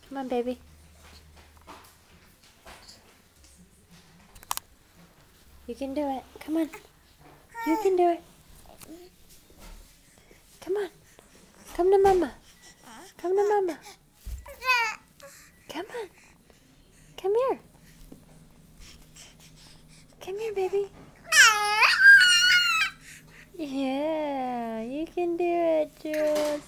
Come on, baby. You can do it. Come on. You can do it. Come on. Come to Mama. Come to Mama. Come on. Come here. Come here, baby. Yeah, you can do it, Jules.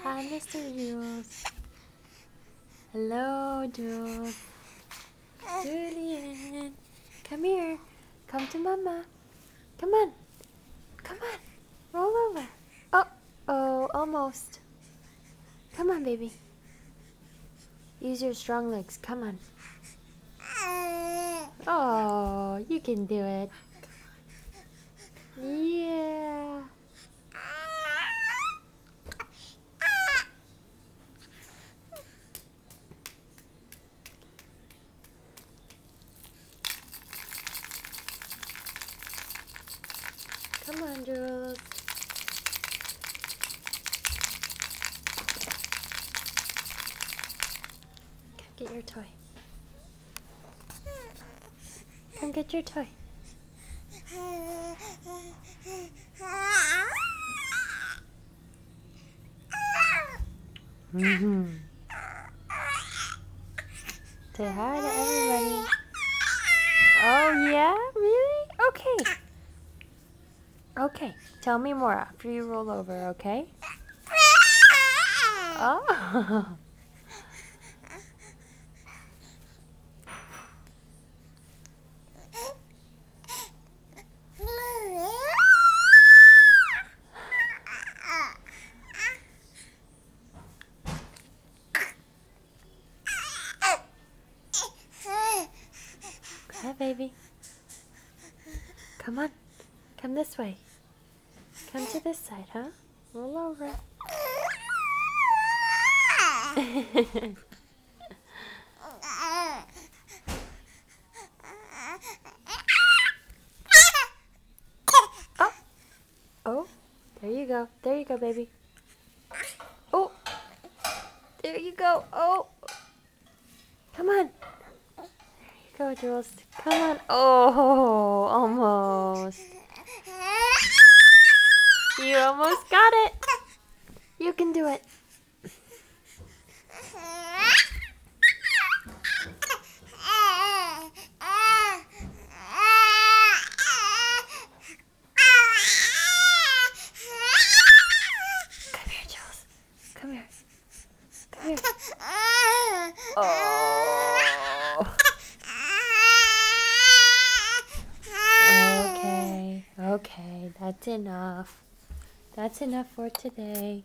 Hi, Mr. Jules. Hello, Jules. Julian. Come here. Come to Mama. Come on. Come on. Roll over. Oh, almost. Come on, baby. Use your strong legs. Come on. Oh, you can do it. Yeah. Come on, Jules. Come get your toy. Come get your toy. Say hi to everybody. Oh, yeah? Really? Okay. Okay. Tell me more after you roll over, okay? Oh. Hi, baby. Come on. Come this way. Come to this side, huh? Roll over. Oh. Oh. There you go. There you go, baby. Oh. There you go. Oh. Come on. There you go, Jules. Come on. Oh, almost. You almost got it. You can do it. Come here, Jules. Come here. Come here. Oh. Okay, that's enough. That's enough for today.